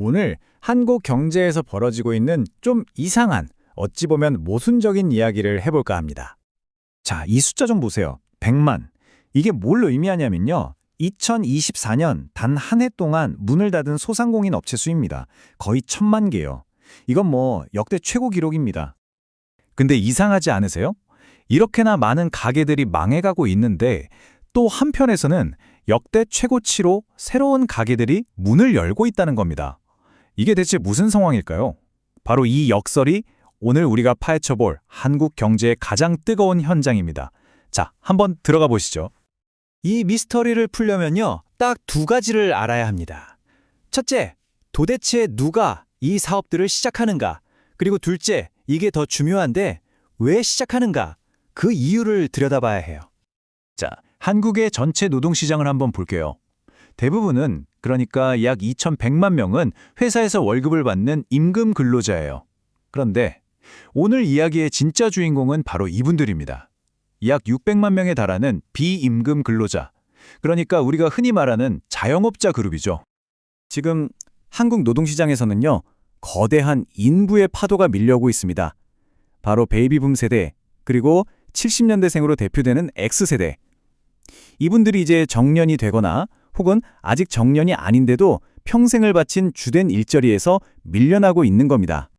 오늘 한국 경제에서 벌어지고 있는 좀 이상한, 어찌 보면 모순적인 이야기를 해볼까 합니다. 자, 이 숫자 좀 보세요. 100만. 이게 뭘 의미하냐면요. 2024년 단 한 해 동안 문을 닫은 소상공인 업체 수입니다. 거의 1000만 개요. 이건 뭐 역대 최고 기록입니다. 근데 이상하지 않으세요? 이렇게나 많은 가게들이 망해가고 있는데 또 한편에서는 역대 최고치로 새로운 가게들이 문을 열고 있다는 겁니다. 이게 대체 무슨 상황일까요? 바로 이 역설이 오늘 우리가 파헤쳐볼 한국 경제의 가장 뜨거운 현장입니다. 자, 한번 들어가 보시죠. 이 미스터리를 풀려면요, 딱 두 가지를 알아야 합니다. 첫째, 도대체 누가 이 사업들을 시작하는가? 그리고 둘째, 이게 더 중요한데 왜 시작하는가? 그 이유를 들여다봐야 해요. 자, 한국의 전체 노동시장을 한번 볼게요. 대부분은, 그러니까 약 2100만 명은 회사에서 월급을 받는 임금 근로자예요. 그런데 오늘 이야기의 진짜 주인공은 바로 이분들입니다. 약 600만 명에 달하는 비임금 근로자, 그러니까 우리가 흔히 말하는 자영업자 그룹이죠. 지금 한국 노동시장에서는요, 거대한 인부의 파도가 밀려오고 있습니다. 바로 베이비붐 세대, 그리고 70년대생으로 대표되는 X세대. 이분들이 이제 정년이 되거나 혹은 아직 정년이 아닌데도 평생을 바친 주된 일자리에서 밀려나고 있는 겁니다.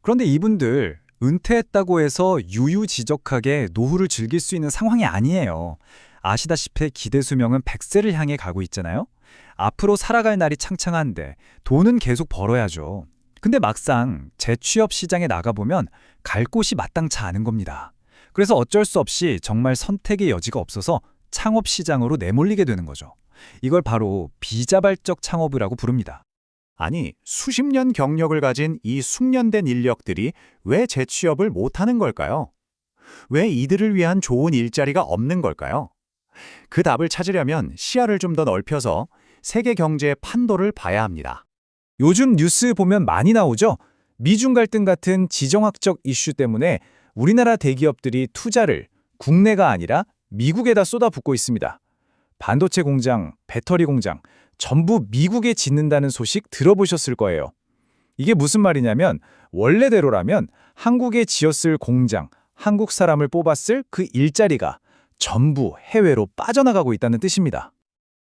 그런데 이분들 은퇴했다고 해서 유유지적하게 노후를 즐길 수 있는 상황이 아니에요. 아시다시피 기대 수명은 100세를 향해 가고 있잖아요. 앞으로 살아갈 날이 창창한데 돈은 계속 벌어야죠. 근데 막상 재취업 시장에 나가보면 갈 곳이 마땅치 않은 겁니다. 그래서 어쩔 수 없이 정말 선택의 여지가 없어서 창업 시장으로 내몰리게 되는 거죠. 이걸 바로 비자발적 창업이라고 부릅니다. 아니, 수십 년 경력을 가진 이 숙련된 인력들이 왜 재취업을 못하는 걸까요? 왜 이들을 위한 좋은 일자리가 없는 걸까요? 그 답을 찾으려면 시야를 좀 더 넓혀서 세계 경제의 판도를 봐야 합니다. 요즘 뉴스 보면 많이 나오죠? 미중 갈등 같은 지정학적 이슈 때문에 우리나라 대기업들이 투자를 국내가 아니라 미국에다 쏟아붓고 있습니다. 반도체 공장, 배터리 공장, 전부 미국에 짓는다는 소식 들어보셨을 거예요. 이게 무슨 말이냐면 원래대로라면 한국에 지었을 공장, 한국 사람을 뽑았을 그 일자리가 전부 해외로 빠져나가고 있다는 뜻입니다.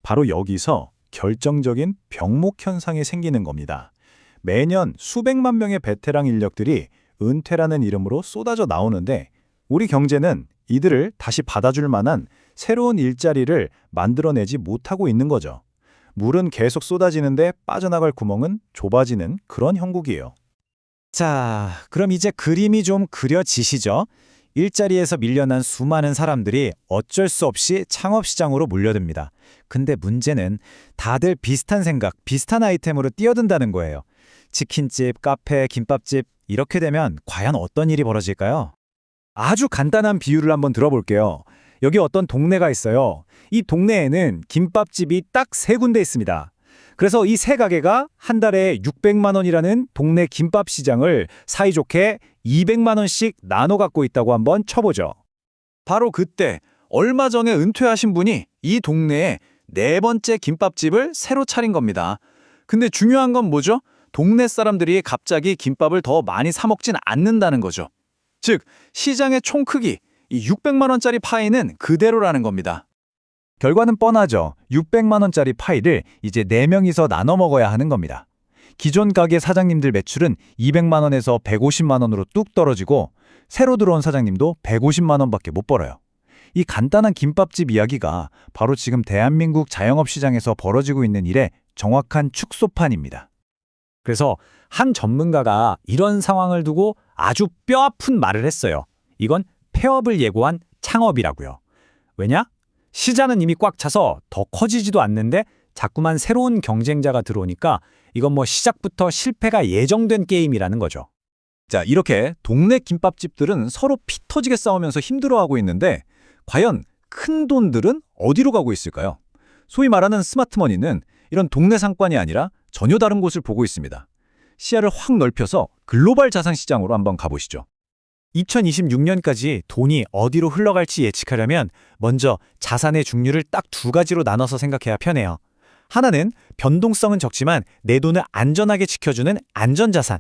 바로 여기서 결정적인 병목 현상이 생기는 겁니다. 매년 수백만 명의 베테랑 인력들이 은퇴라는 이름으로 쏟아져 나오는데 우리 경제는 이들을 다시 받아줄 만한 새로운 일자리를 만들어내지 못하고 있는 거죠. 물은 계속 쏟아지는데 빠져나갈 구멍은 좁아지는 그런 형국이에요. 자, 그럼 이제 그림이 좀 그려지시죠? 일자리에서 밀려난 수많은 사람들이 어쩔 수 없이 창업시장으로 몰려듭니다. 근데 문제는 다들 비슷한 생각, 비슷한 아이템으로 뛰어든다는 거예요. 치킨집, 카페, 김밥집, 이렇게 되면 과연 어떤 일이 벌어질까요? 아주 간단한 비유를 한번 들어볼게요. 여기 어떤 동네가 있어요. 이 동네에는 김밥집이 딱 3군데 있습니다. 그래서 이 3가게가 한 달에 600만 원이라는 동네 김밥 시장을 사이좋게 200만 원씩 나눠 갖고 있다고 한번 쳐보죠. 바로 그때 얼마 전에 은퇴하신 분이 이 동네에 4번째 김밥집을 새로 차린 겁니다. 근데 중요한 건 뭐죠? 동네 사람들이 갑자기 김밥을 더 많이 사 먹진 않는다는 거죠. 즉, 시장의 총 크기, 이 600만 원짜리 파이는 그대로라는 겁니다. 결과는 뻔하죠. 600만 원짜리 파이를 이제 4명이서 나눠 먹어야 하는 겁니다. 기존 가게 사장님들 매출은 200만 원에서 150만 원으로 뚝 떨어지고 새로 들어온 사장님도 150만 원밖에 못 벌어요. 이 간단한 김밥집 이야기가 바로 지금 대한민국 자영업 시장에서 벌어지고 있는 일의 정확한 축소판입니다. 그래서 한 전문가가 이런 상황을 두고 아주 뼈아픈 말을 했어요. 이건 폐업을 예고한 창업이라고요. 왜냐? 시장은 이미 꽉 차서 더 커지지도 않는데 자꾸만 새로운 경쟁자가 들어오니까 이건 뭐 시작부터 실패가 예정된 게임이라는 거죠. 자, 이렇게 동네 김밥집들은 서로 피 터지게 싸우면서 힘들어하고 있는데 과연 큰 돈들은 어디로 가고 있을까요? 소위 말하는 스마트머니는 이런 동네 상권이 아니라 전혀 다른 곳을 보고 있습니다. 시야를 확 넓혀서 글로벌 자산 시장으로 한번 가보시죠. 2026년까지 돈이 어디로 흘러갈지 예측하려면 먼저 자산의 종류를 딱 2가지로 나눠서 생각해야 편해요. 하나는 변동성은 적지만 내 돈을 안전하게 지켜주는 안전자산,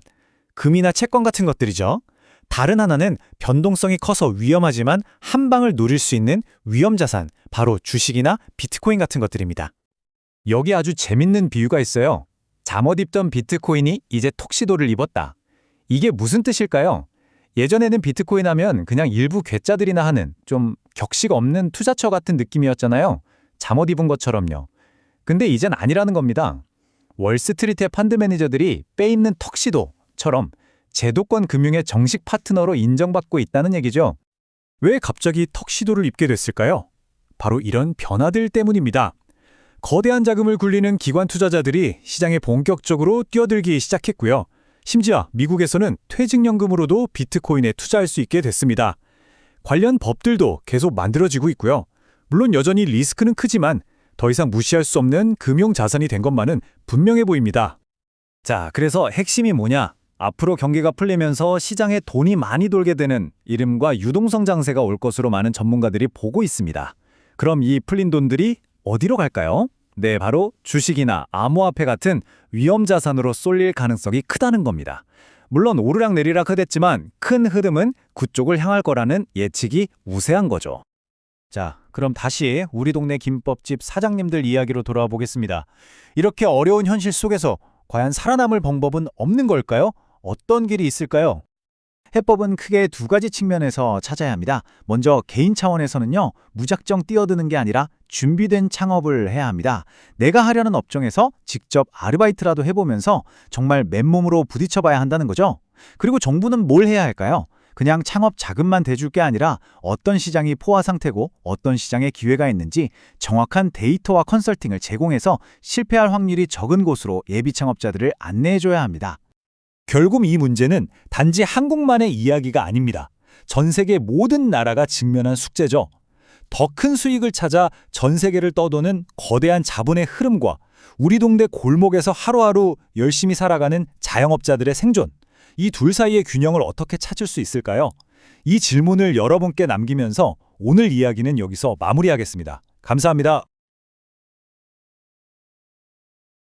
금이나 채권 같은 것들이죠. 다른 하나는 변동성이 커서 위험하지만 한 방을 노릴 수 있는 위험자산, 바로 주식이나 비트코인 같은 것들입니다. 여기 아주 재밌는 비유가 있어요. 잠옷 입던 비트코인이 이제 톡시도를 입었다. 이게 무슨 뜻일까요? 예전에는 비트코인 하면 그냥 일부 괴짜들이나 하는 좀 격식 없는 투자처 같은 느낌이었잖아요. 잠옷 입은 것처럼요. 근데 이젠 아니라는 겁니다. 월스트리트의 펀드 매니저들이 빼입는 턱시도처럼 제도권 금융의 정식 파트너로 인정받고 있다는 얘기죠. 왜 갑자기 턱시도를 입게 됐을까요? 바로 이런 변화들 때문입니다. 거대한 자금을 굴리는 기관 투자자들이 시장에 본격적으로 뛰어들기 시작했고요. 심지어 미국에서는 퇴직연금으로도 비트코인에 투자할 수 있게 됐습니다. 관련 법들도 계속 만들어지고 있고요. 물론 여전히 리스크는 크지만 더 이상 무시할 수 없는 금융자산이 된 것만은 분명해 보입니다. 자, 그래서 핵심이 뭐냐? 앞으로 경기가 풀리면서 시장에 돈이 많이 돌게 되는 이른바 유동성 장세가 올 것으로 많은 전문가들이 보고 있습니다. 그럼 이 풀린 돈들이 어디로 갈까요? 네, 바로 주식이나 암호화폐 같은 위험자산으로 쏠릴 가능성이 크다는 겁니다. 물론 오르락내리락 하댔지만 큰 흐름은 그쪽을 향할 거라는 예측이 우세한 거죠. 자, 그럼 다시 우리 동네 김밥집 사장님들 이야기로 돌아와 보겠습니다. 이렇게 어려운 현실 속에서 과연 살아남을 방법은 없는 걸까요? 어떤 길이 있을까요? 해법은 크게 두 가지 측면에서 찾아야 합니다. 먼저 개인 차원에서는요, 무작정 뛰어드는 게 아니라 준비된 창업을 해야 합니다. 내가 하려는 업종에서 직접 아르바이트라도 해보면서 정말 맨몸으로 부딪혀봐야 한다는 거죠. 그리고 정부는 뭘 해야 할까요? 그냥 창업 자금만 대줄 게 아니라 어떤 시장이 포화 상태고 어떤 시장에 기회가 있는지 정확한 데이터와 컨설팅을 제공해서 실패할 확률이 적은 곳으로 예비 창업자들을 안내해줘야 합니다. 결국 이 문제는 단지 한국만의 이야기가 아닙니다. 전 세계 모든 나라가 직면한 숙제죠. 더 큰 수익을 찾아 전 세계를 떠도는 거대한 자본의 흐름과 우리 동네 골목에서 하루하루 열심히 살아가는 자영업자들의 생존, 이 둘 사이의 균형을 어떻게 찾을 수 있을까요? 이 질문을 여러분께 남기면서 오늘 이야기는 여기서 마무리하겠습니다. 감사합니다.